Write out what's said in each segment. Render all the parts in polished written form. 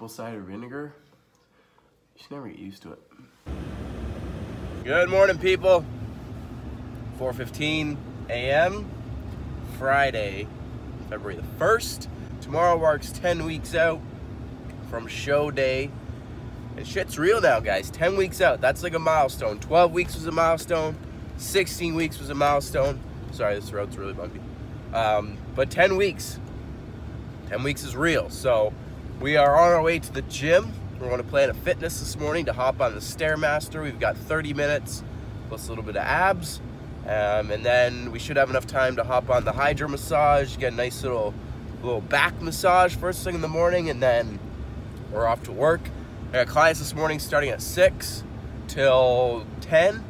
apple cider vinegar. You should never get used to it. Good morning, people. 4:15 a.m. Friday, February the 1st. Tomorrow marks 10 weeks out from show day. And shit's real now, guys. 10 weeks out. That's like a milestone. 12 weeks was a milestone. 16 weeks was a milestone. Sorry, this road's really bumpy. But 10 weeks. 10 weeks is real. So we are on our way to the gym. We're going to Planet Fitness this morning to hop on the Stairmaster. We've got 30 minutes plus a little bit of abs. And then we should have enough time to hop on the hydro massage, get a nice little back massage first thing in the morning, and then we're off to work. I got clients this morning starting at 6 till 10. And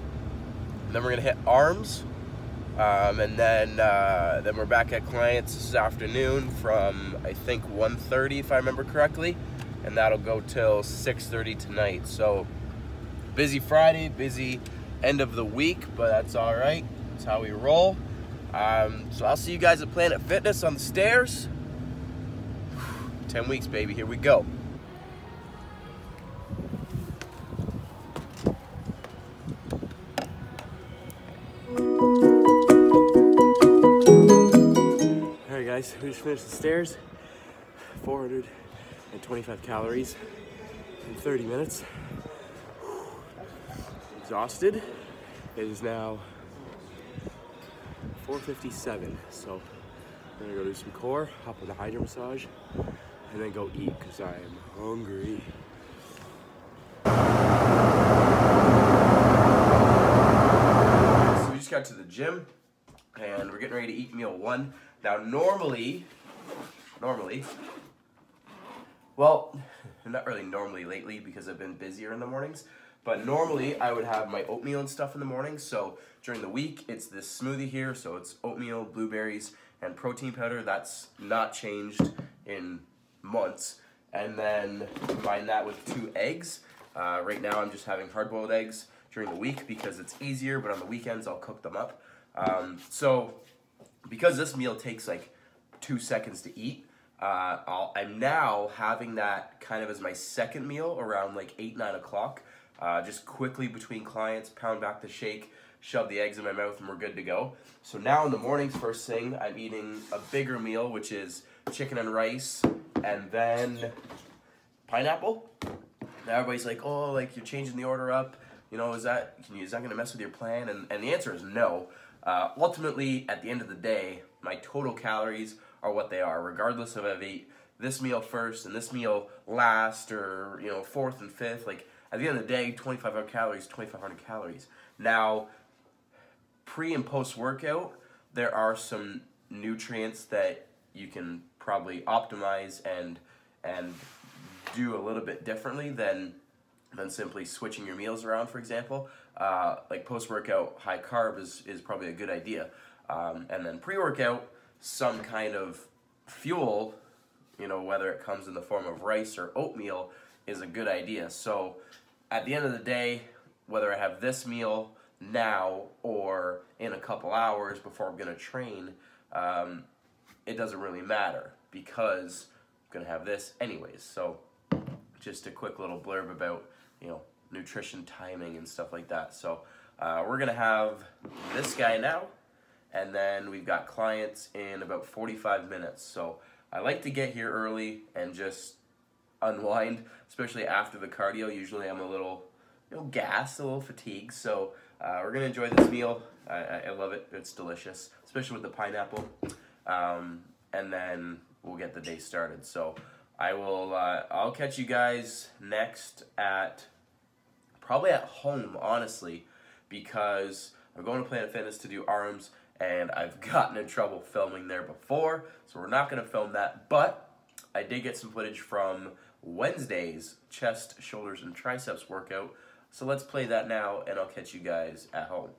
then we're gonna hit arms. And then we're back at clients this afternoon from, I think, 1:30 if I remember correctly. And that'll go till 6:30 tonight. So busy Friday, busy end of the week, but that's all right. That's how we roll. So I'll see you guys at Planet Fitness on the stairs. 10 weeks, baby. Here we go. All right, guys, we just finished the stairs. 425 calories in 30 minutes. Exhausted. It is now 4:57, so I'm gonna go do some core, hop on the hydro massage, and then go eat because I am hungry. So we just got to the gym and we're getting ready to eat meal 1. Now normally, well, not really normally lately because I've been busier in the mornings, but normally I would have my oatmeal and stuff in the morning. So during the week, it's this smoothie here. So it's oatmeal, blueberries, and protein powder. That's not changed in months. And then combine that with 2 eggs. Right now I'm just having hard-boiled eggs during the week because it's easier, but on the weekends I'll cook them up. So because this meal takes like 2 seconds to eat, I'm now having that kind of as my second meal around like 8, 9 o'clock. Just quickly between clients, pound back the shake, shove the eggs in my mouth, and we're good to go. So now in the mornings, first thing, I'm eating a bigger meal, which is chicken and rice, and then pineapple. Now everybody's like, oh, like you're changing the order up. You know, is that gonna mess with your plan? And the answer is no. Ultimately, at the end of the day, my total calories are what they are, regardless of if I've ate this meal first and this meal last, or, you know, 4th and 5th. Like, at the end of the day, 2,500 calories, 2,500 calories. Now, pre and post workout, there are some nutrients that you can probably optimize and do a little bit differently than simply switching your meals around, for example. Like post workout, high carb is probably a good idea. And then pre workout, some kind of fuel, you know, whether it comes in the form of rice or oatmeal, is a good idea. So at the end of the day, whether I have this meal now or in a couple hours before I'm gonna train, it doesn't really matter because I'm gonna have this anyways. So just a quick little blurb about, you know, nutrition timing and stuff like that. So we're gonna have this guy now, and then we've got clients in about 45 minutes. So I like to get here early and just unwind, especially after the cardio. Usually I'm a little, you know, gassed, a little fatigued. So we're gonna enjoy this meal. I love it. It's delicious, especially with the pineapple. And then we'll get the day started. So I'll catch you guys next at probably at home, honestly, because I'm going to Planet Fitness to do arms, and I've gotten in trouble filming there before, so we're not going to film that. But I did get some footage from Wednesday's chest, shoulders, and triceps workout, so let's play that now, and I'll catch you guys at home.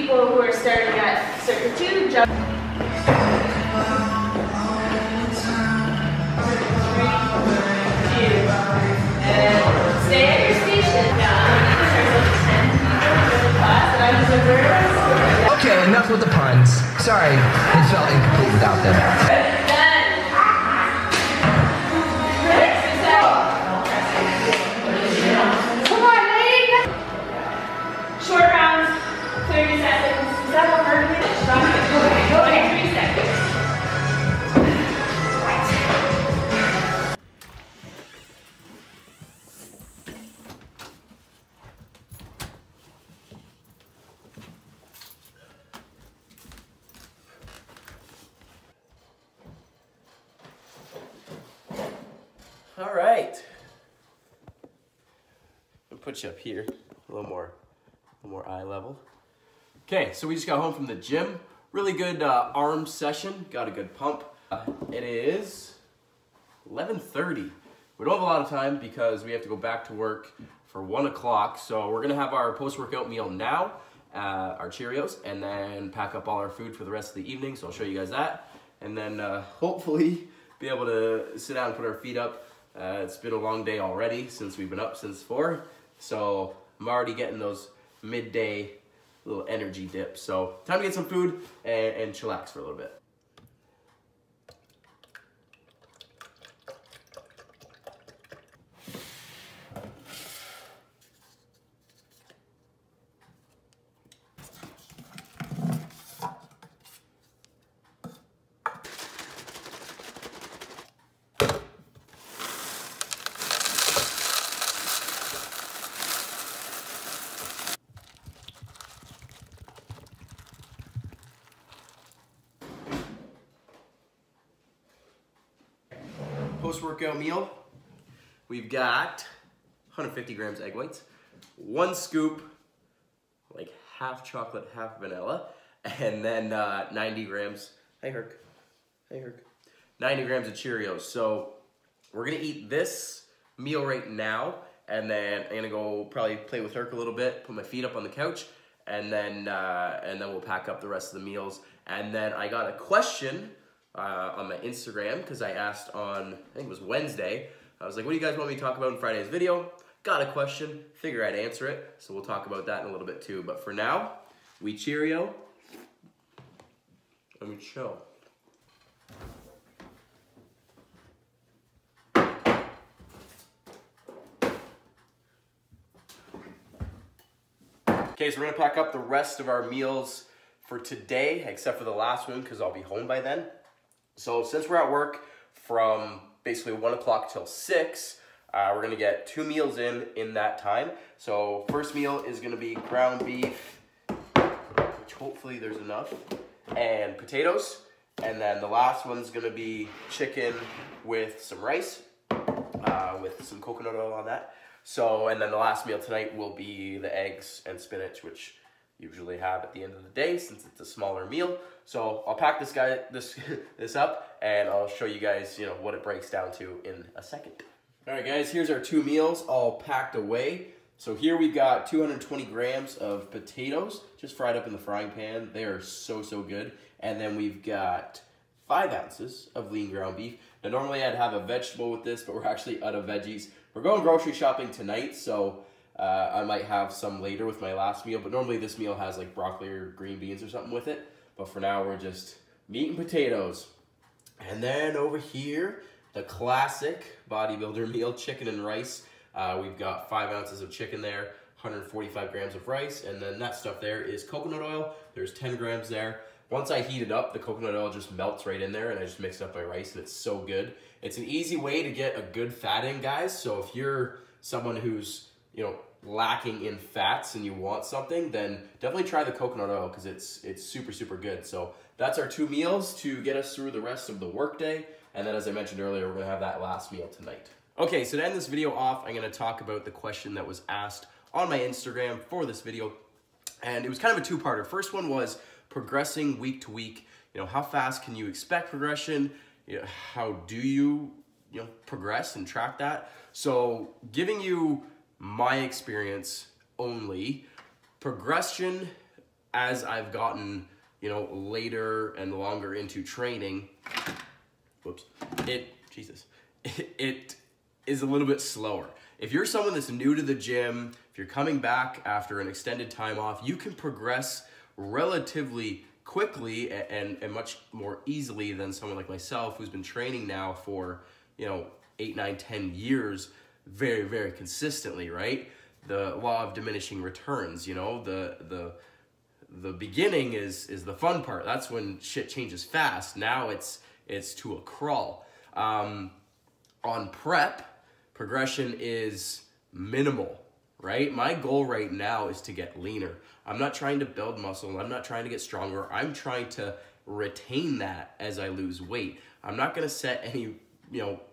Who are starting at circuit 2, jump. Okay, enough with the puns. Sorry, it felt incomplete without them. Come on, lady. Short rounds, 30 seconds. Is that what we're doing? 23 seconds. All right. I'll put you up here, a little more eye level. Okay, so we just got home from the gym. Really good arm session. Got a good pump. It is 11:30. We don't have a lot of time because we have to go back to work for 1 o'clock. So we're gonna have our post-workout meal now, our Cheerios, and then pack up all our food for the rest of the evening. So I'll show you guys that, and then hopefully be able to sit down and put our feet up. It's been a long day already since we've been up since 4. So I'm already getting those midday little energy dips. So time to get some food and chillax for a little bit. Post-workout meal, we've got 150 grams egg whites, 1 scoop, like half chocolate, half vanilla, and then 90 grams, hey Herc, 90 grams of Cheerios. So we're gonna eat this meal right now, and then I'm gonna go probably play with Herc a little bit, put my feet up on the couch, and then we'll pack up the rest of the meals. And then I got a question on my Instagram, because I asked on, I think it was Wednesday, I was like, what do you guys want me to talk about in Friday's video? Got a question, figure I'd answer it, so we'll talk about that in a little bit too. But for now, we Cheerio, and we chill. Okay, so we're gonna pack up the rest of our meals for today, except for the last one, because I'll be home by then. So since we're at work from basically 1 o'clock till 6, we're gonna get 2 meals in that time. So first meal is gonna be ground beef, which hopefully there's enough, and potatoes. And then the last one's gonna be chicken with some rice, with some coconut oil on that. So, and then the last meal tonight will be the eggs and spinach, which usually have at the end of the day since it's a smaller meal. So I'll pack this up, and I'll show you guys, you know, what it breaks down to in a second. All right, guys, here's our 2 meals all packed away. So here we've got 220 grams of potatoes, just fried up in the frying pan. They are so good. And then we've got 5 ounces of lean ground beef. Now normally I'd have a vegetable with this, but we're actually out of veggies. We're going grocery shopping tonight, so I might have some later with my last meal, but normally this meal has like broccoli or green beans or something with it. But for now, we're just meat and potatoes. And then over here, the classic bodybuilder meal, chicken and rice. We've got 5 ounces of chicken there, 145 grams of rice, and then that stuff there is coconut oil. There's 10 grams there. Once I heat it up, the coconut oil just melts right in there, and I just mix it up my rice, and it's so good. It's an easy way to get a good fat in, guys. So if you're someone who's, you know, lacking in fats and you want something, then definitely try the coconut oil, because it's super good. So that's our 2 meals to get us through the rest of the workday. And then, as I mentioned earlier, we're gonna have that last meal tonight. Okay, so to end this video off, I'm gonna talk about the question that was asked on my Instagram for this video. And it was kind of a 2-parter. First one was progressing week to week. You know, how fast can you expect progression? You know, how do you progress and track that? So giving you my experience only, progression as I've gotten, you know, later and longer into training, it is a little bit slower. if you're someone that's new to the gym, if you're coming back after an extended time off, you can progress relatively quickly and much more easily than someone like myself who's been training now for, 8, 9, 10 years very, very consistently, right? The law of diminishing returns, the beginning is the fun part. That's when shit changes fast. Now it's to a crawl. On prep, progression is minimal, right? My goal right now is to get leaner. I'm not trying to build muscle. I'm not trying to get stronger. I'm trying to retain that as I lose weight. I'm not going to set any,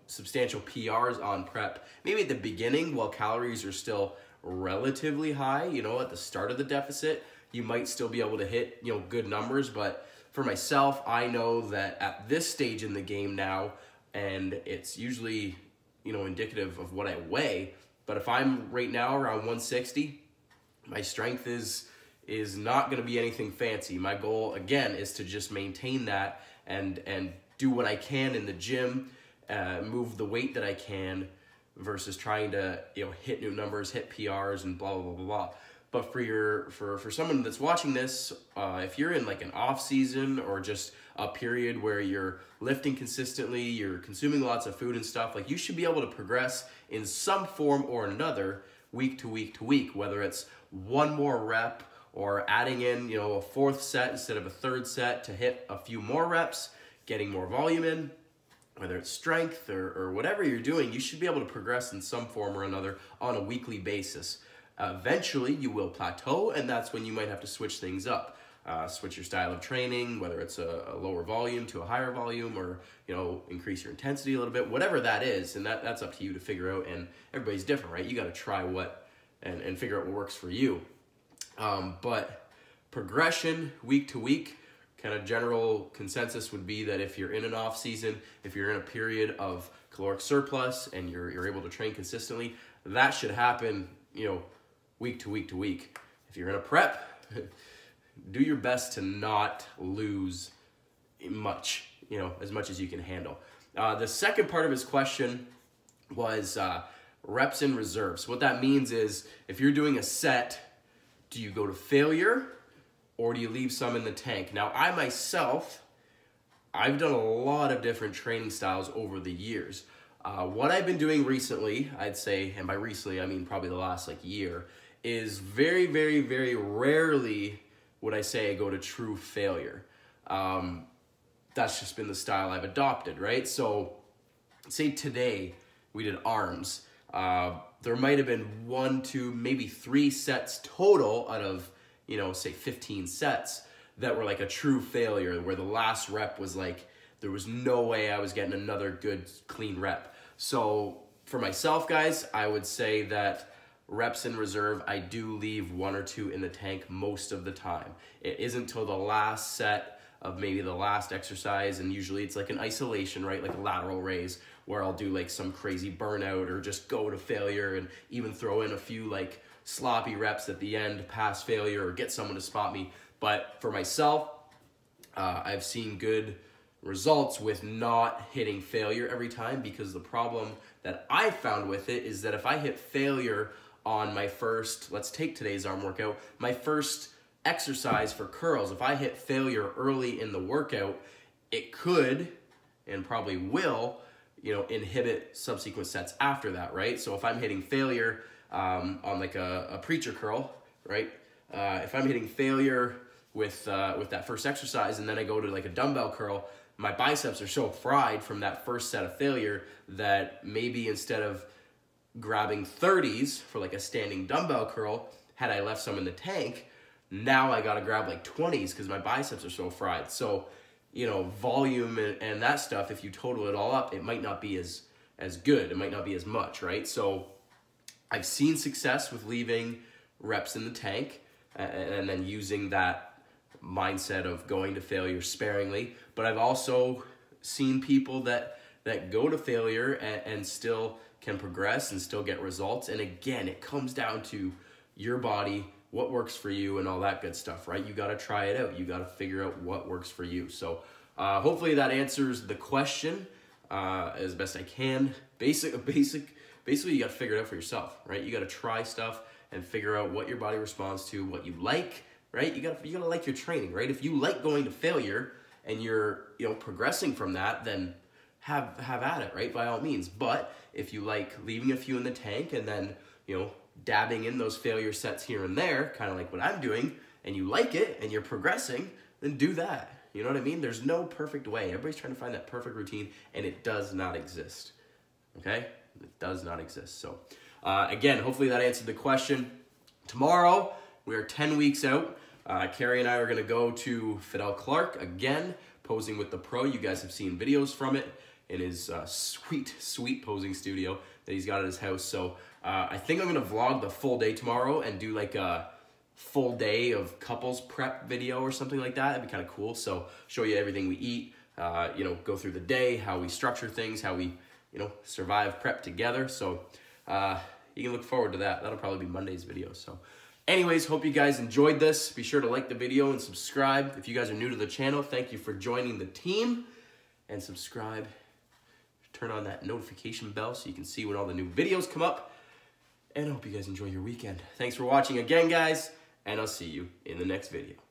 substantial PRs on prep. Maybe at the beginning while calories are still relatively high, at the start of the deficit, you might still be able to hit, good numbers. But for myself, I know that at this stage in the game now, and it's usually, indicative of what I weigh, but if I'm right now around 160, my strength is not going to be anything fancy. My goal, again, is to just maintain that and do what I can in the gym, move the weight that I can, versus trying to hit new numbers, hit PRs, and blah blah blah blah. But for someone that's watching this, if you're in like an off season or just a period where you're lifting consistently, you're consuming lots of food and stuff, like you should be able to progress in some form or another week to week to week, whether it's one more rep or adding in a fourth set instead of a third set to hit a few more reps, getting more volume in. Whether it's strength or whatever you're doing, you should be able to progress in some form or another on a weekly basis. Eventually, you will plateau, and that's when you might have to switch things up. Switch your style of training, whether it's a lower volume to a higher volume, or increase your intensity a little bit, whatever that is, and that's up to you to figure out, and everybody's different, right? You got to try and figure out what works for you. But progression week to week, kind of general consensus would be that if you're in an off season, if you're in a period of caloric surplus and you're able to train consistently, that should happen, week to week to week. If you're in a prep, do your best to not lose much, as much as you can handle. The second part of his question was reps in reserve. So what that means is if you're doing a set, do you go to failure or do you leave some in the tank? Now, I myself, I've done a lot of different training styles over the years. What I've been doing recently, I'd say, and by recently, I mean probably the last year, is very, very, very rarely would I say I go to true failure. That's just been the style I've adopted, right? So say today we did arms. There might have been 1, 2, maybe 3 sets total out of, say 15 sets that were like a true failure, where the last rep was like, there was no way I was getting another good clean rep. So for myself, guys, I would say that reps in reserve, I do leave 1 or 2 in the tank most of the time. It isn't till the last set of maybe the last exercise, and usually it's like an isolation, right? Like a lateral raise, where I'll do like some crazy burnout or just go to failure and even throw in a few like sloppy reps at the end, past failure, or get someone to spot me. But for myself, I've seen good results with not hitting failure every time, because the problem that I found with it is that if I hit failure on my first, let's take today's arm workout, my first exercise for curls, if I hit failure early in the workout, it could, and probably will, inhibit subsequent sets after that, right? So if I'm hitting failure on like a preacher curl, right? If I'm hitting failure with that first exercise, and then I go to like a dumbbell curl, my biceps are so fried from that first set of failure that maybe instead of grabbing 30s for like a standing dumbbell curl, had I left some in the tank, now I gotta grab like 20s because my biceps are so fried. So, volume and that stuff, if you total it all up, it might not be as good. It might not be as much, right? So I've seen success with leaving reps in the tank and then using that mindset of going to failure sparingly. But I've also seen people that go to failure and still can progress and still get results. And again, it comes down to your body, what works for you, and all that good stuff, right? You got to try it out. You got to figure out what works for you. So hopefully that answers the question as best I can. Basic basically you got to figure it out for yourself, right? You got to try stuff and figure out what your body responds to, what you like, right? You gotta like your training, right? If you like going to failure and you're, you know, progressing from that, then have at it, right? By all means. But if you like leaving a few in the tank and then, you know, dabbing in those failure sets here and there, kind of like what I'm doing, and you like it and you're progressing, then do that. You know what I mean? There's no perfect way. Everybody's trying to find that perfect routine, and it does not exist. Okay? It does not exist. So, again, hopefully that answered the question. Tomorrow, we are 10 weeks out. Carrie and I are going to go to Fidel Clark again, posing with the pro. You guys have seen videos from it in his sweet posing studio that he's got at his house. So, I think I'm going to vlog the full day tomorrow and do like a full day of couples prep video or something like that. That'd be kind of cool. So show you everything we eat, you know, go through the day, how we structure things, how we, you know, survive prep together. So you can look forward to that. That'll probably be Monday's video. So anyways, hope you guys enjoyed this. Be sure to like the video and subscribe. If you guys are new to the channel, thank you for joining the team, and subscribe. Turn on that notification bell so you can see when all the new videos come up. And I hope you guys enjoy your weekend. Thanks for watching again, guys. And I'll see you in the next video.